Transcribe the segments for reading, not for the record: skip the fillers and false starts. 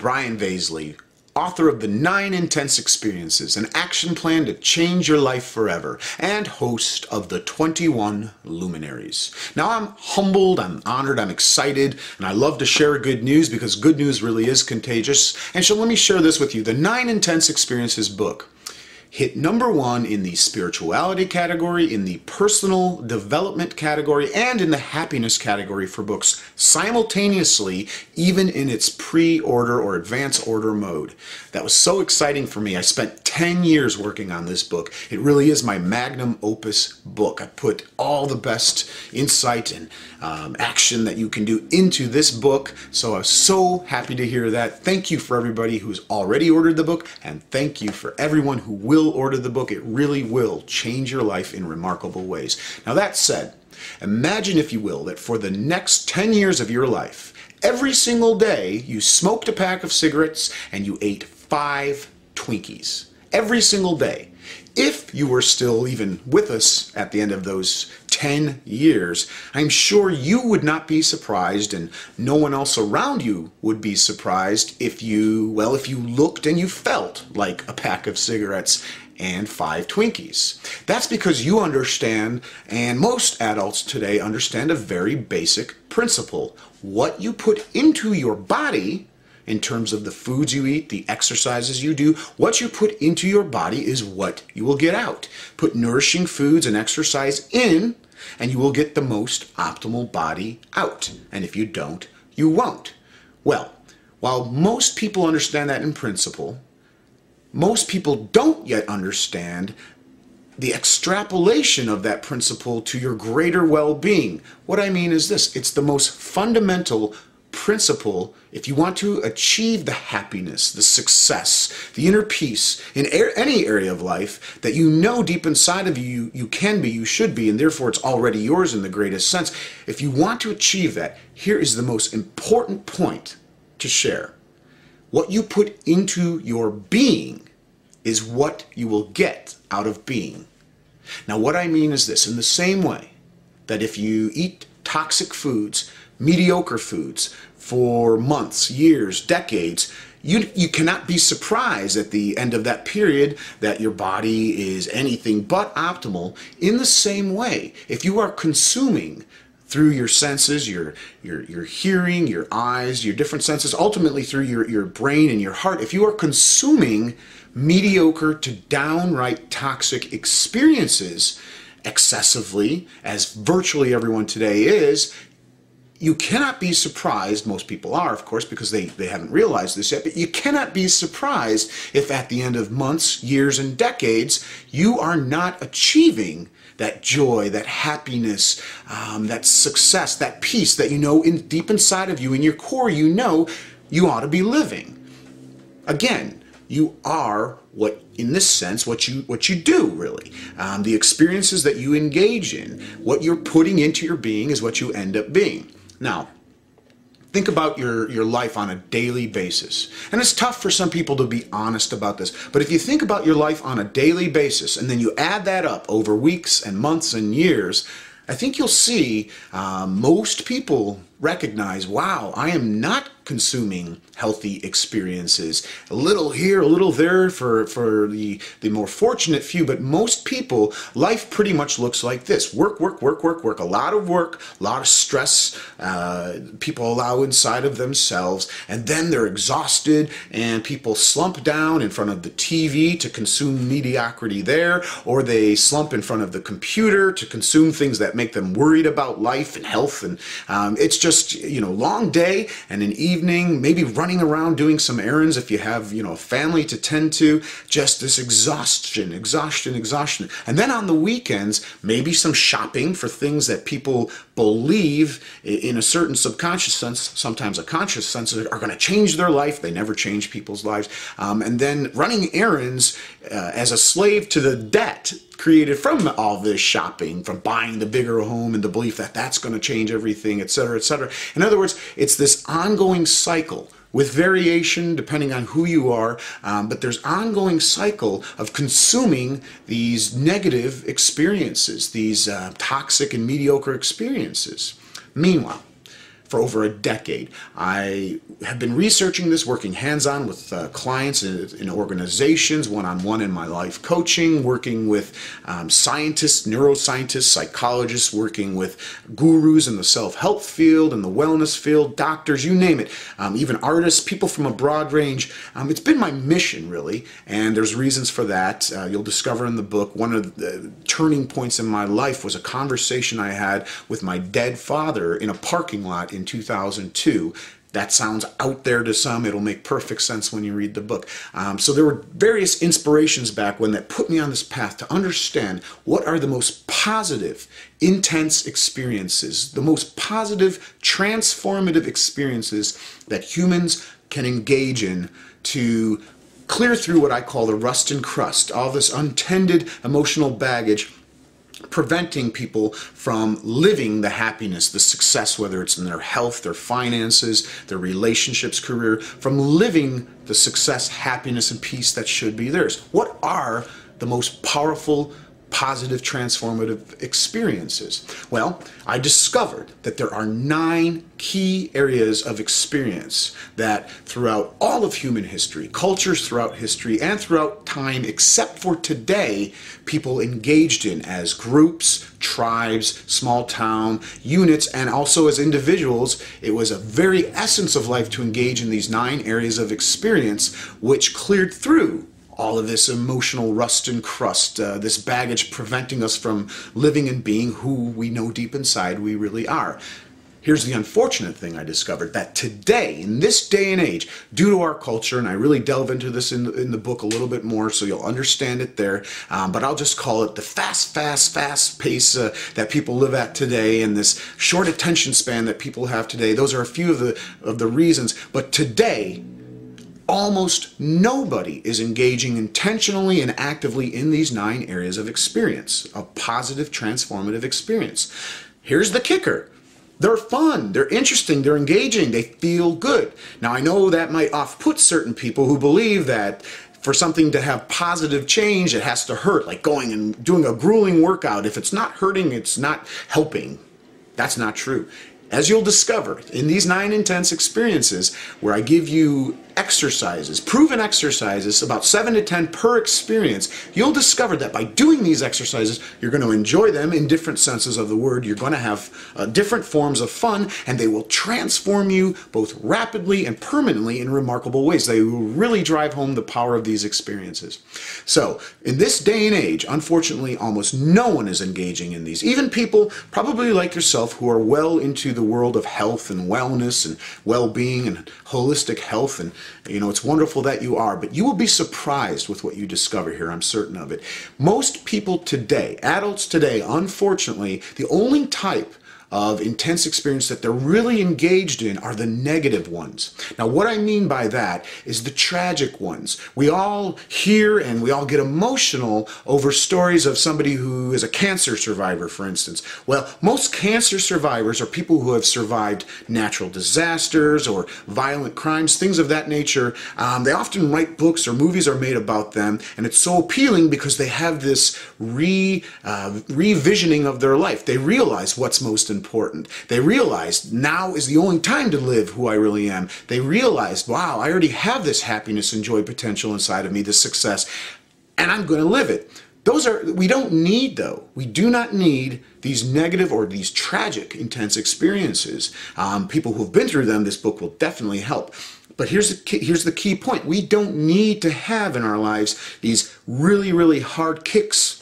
Brian Vaszily, author of The 9 Intense Experiences, an action plan to change your life forever, and host of the 21 Luminaries. Now I'm humbled, I'm honored, I'm excited, and I love to share good news because good news really is contagious. And so let me share this with you. The 9 Intense Experiences book hit #1 in the spirituality category, in the personal development category, and in the happiness category for books simultaneously, even in its pre-order or advance order mode. That was so exciting for me. I spent 10 years working on this book. It really is my magnum opus book. I put all the best insight and action that you can do into this book, so I was so happy to hear that. Thank you for everybody who's already ordered the book, and thank you for everyone who will order the book. It really will change your life in remarkable ways. Now that said, imagine, if you will, that for the next 10 years of your life, every single day you smoked a pack of cigarettes and you ate 5 Twinkies. Every single day. If you were still even with us at the end of those 10 years, I'm sure you would not be surprised, and no one else around you would be surprised if you looked and you felt like a pack of cigarettes and 5 Twinkies. That's because you understand, and most adults today understand, a very basic principle. What you put into your body, in terms of the foods you eat, the exercises you do, what you put into your body is what you will get out. Put nourishing foods and exercise in, and you will get the most optimal body out. And if you don't, you won't. Well, while most people understand that in principle, most people don't yet understand the extrapolation of that principle to your greater well-being. What I mean is this: it's the most fundamental principle if you want to achieve the happiness, the success, the inner peace in any area of life that you know deep inside of you you can be, you should be, and therefore it's already yours in the greatest sense. If you want to achieve that, here is the most important point to share. What you put into your being is what you will get out of being. Now what I mean is this: in the same way that if you eat toxic foods, mediocre foods, for months, years, decades, you cannot be surprised at the end of that period that your body is anything but optimal. In the same way, if you are consuming through your senses, your hearing, your eyes, your different senses, ultimately through your brain and your heart, if you are consuming mediocre to downright toxic experiences excessively, as virtually everyone today is, you cannot be surprised, most people are of course because they haven't realized this yet, but you cannot be surprised if at the end of months, years, and decades you are not achieving that joy, that happiness, that success, that peace that you know deep inside of you, in your core, you know you ought to be living. Again, you are what, in this sense, what you do, really. The experiences that you engage in, what you're putting into your being is what you end up being. Now, think about your life on a daily basis. And it's tough for some people to be honest about this, but if you think about your life on a daily basis and then you add that up over weeks and months and years, I think you'll see most people recognize, wow, I am not consuming healthy experiences. A little here, a little there for the more fortunate few, but most people, life pretty much looks like this. Work, work, work, work, work. A lot of work, a lot of stress people allow inside of themselves, and then they're exhausted and people slump down in front of the TV to consume mediocrity there, or they slump in front of the computer to consume things that make them worried about life and health, and it's just, you know, long day and an evening, maybe running around doing some errands if you have, you know, a family to tend to, just this exhaustion. And then on the weekends, maybe some shopping for things that people believe in a certain subconscious sense, sometimes a conscious sense, are going to change their life. They never change people's lives. And then running errands as a slave to the debt created from all this shopping, from buying the bigger home and the belief that that's going to change everything, etc., etc. In other words, it's this ongoing cycle with variation depending on who you are, but there's ongoing cycle of consuming these negative experiences, these toxic and mediocre experiences. Meanwhile, for over a decade. I have been researching this, working hands-on with clients in organizations, one-on-one in my life coaching, working with scientists, neuroscientists, psychologists, working with gurus in the self-help field, in the wellness field, doctors, you name it, even artists, people from a broad range. It's been my mission, really, and there's reasons for that. You'll discover in the book one of the turning points in my life was a conversation I had with my dead father in a parking lot in 2002. That sounds out there to some. It'll make perfect sense when you read the book. So there were various inspirations back when that put me on this path to understand what are the most positive, intense experiences, the most positive, transformative experiences that humans can engage in to clear through what I call the rust and crust, all this untended emotional baggage, preventing people from living the happiness, the success, whether it's in their health, their finances, their relationships, career, from living the success, happiness, and peace that should be theirs. What are the most powerful, positive, transformative experiences? Well, I discovered that there are 9 key areas of experience that throughout all of human history, cultures throughout history and throughout time, except for today, people engaged in as groups, tribes, small town, units, and also as individuals. It was a very essence of life to engage in these 9 areas of experience, which cleared through all of this emotional rust and crust, this baggage preventing us from living and being who we know deep inside we really are. Here's the unfortunate thing I discovered, that today, in this day and age, due to our culture, and I really delve into this in the book a little bit more so you'll understand it there, but I'll just call it the fast pace that people live at today, and this short attention span that people have today. Those are a few of the reasons, but today, almost nobody is engaging intentionally and actively in these 9 areas of experience, of positive, transformative experience. Here's the kicker. They're fun, they're interesting, they're engaging, they feel good. Now, I know that might off-put certain people who believe that for something to have positive change, it has to hurt, like going and doing a grueling workout. If it's not hurting, it's not helping. That's not true. As you'll discover in these 9 intense experiences, where I give you exercises, proven exercises, about 7 to 10 per experience, you'll discover that by doing these exercises, you're going to enjoy them in different senses of the word. You're going to have different forms of fun, and they will transform you both rapidly and permanently in remarkable ways. They will really drive home the power of these experiences. So, in this day and age, unfortunately, almost no one is engaging in these. Even people probably like yourself who are well into the world of health and wellness and well-being and holistic health, and you know, it's wonderful that you are, but you will be surprised with what you discover here, I'm certain of it. Most people today, adults today, unfortunately, the only type of intense experience that they're really engaged in are the negative ones. Now, what I mean by that is the tragic ones. We all hear and we all get emotional over stories of somebody who is a cancer survivor, for instance. Well, most cancer survivors are people who have survived natural disasters or violent crimes, things of that nature. They often write books or movies are made about them, and it's so appealing because they have this revisioning of their life. They realize what's most important. They realized now is the only time to live who I really am. They realized, wow, I already have this happiness and joy potential inside of me, this success, and I'm going to live it. We don't need, though, we do not need these negative or these tragic, intense experiences. People who've been through them, this book will definitely help. But here's the key point. We don't need to have in our lives these really, really hard kicks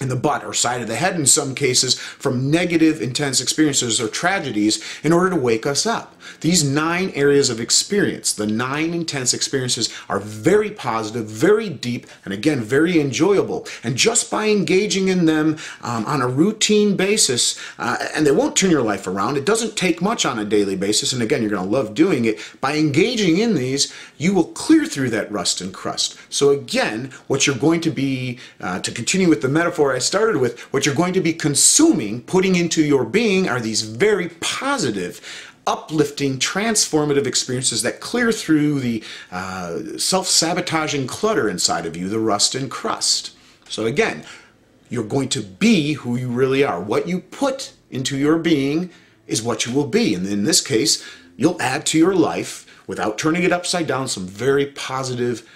in the butt or side of the head in some cases from negative, intense experiences or tragedies in order to wake us up. These 9 areas of experience, the 9 intense experiences, are very positive, very deep, and again, very enjoyable. And just by engaging in them on a routine basis, and they won't turn your life around, it doesn't take much on a daily basis, and again, you're going to love doing it. By engaging in these, you will clear through that rust and crust. So again, what you're going to be, to continue with the metaphor I started with, what you're going to be consuming, putting into your being, are these very positive, uplifting, transformative experiences that clear through the self-sabotaging clutter inside of you, the rust and crust. So again, you're going to be who you really are. What you put into your being is what you will be. And in this case, you'll add to your life, without turning it upside down, some very positive,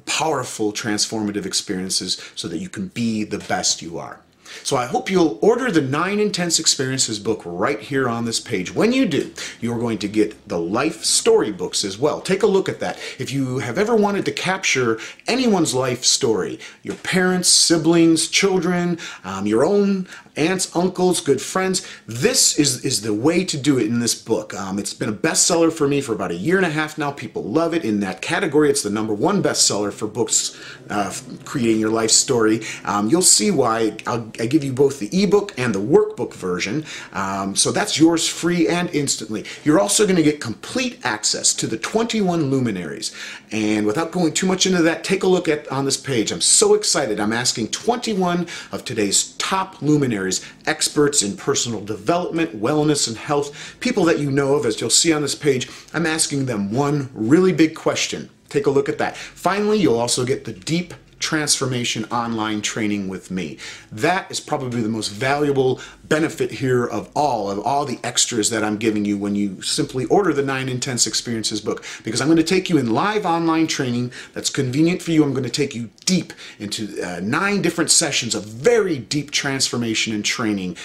powerful, transformative experiences so that you can be the best you are. So I hope you'll order the 9 Intense Experiences book right here on this page. When you do, you're going to get the life story books as well. Take a look at that. If you have ever wanted to capture anyone's life story, your parents, siblings, children, your own aunts, uncles, good friends, this is the way to do it in this book. It's been a bestseller for me for about 1.5 years now. People love it. In that category, it's the #1 bestseller for books creating your life story. You'll see why. I give you both the ebook and the workbook version, so that's yours free and instantly. You're also going to get complete access to the 21 luminaries, and without going too much into that, take a look at on this page. I'm so excited. I'm asking 21 of today's top luminaries, experts in personal development, wellness, and health, people that you know of, as you'll see on this page. I'm asking them one really big question. Take a look at that. Finally, you'll also get the deep transformation online training with me. That is probably the most valuable benefit here of all the extras that I'm giving you when you simply order the 9 Intense Experiences book, because I'm going to take you in live online training that's convenient for you. I'm going to take you deep into 9 different sessions of very deep transformation and training.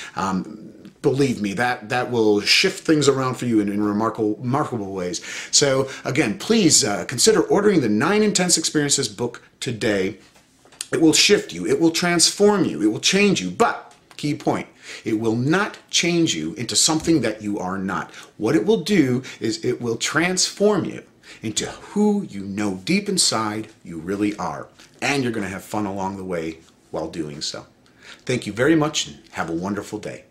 Believe me, that will shift things around for you in remarkable ways. So again, please consider ordering the 9 Intense Experiences book today. It will shift you. It will transform you. It will change you. But, key point, it will not change you into something that you are not. What it will do is it will transform you into who you know deep inside you really are. And you're going to have fun along the way while doing so. Thank you very much and have a wonderful day.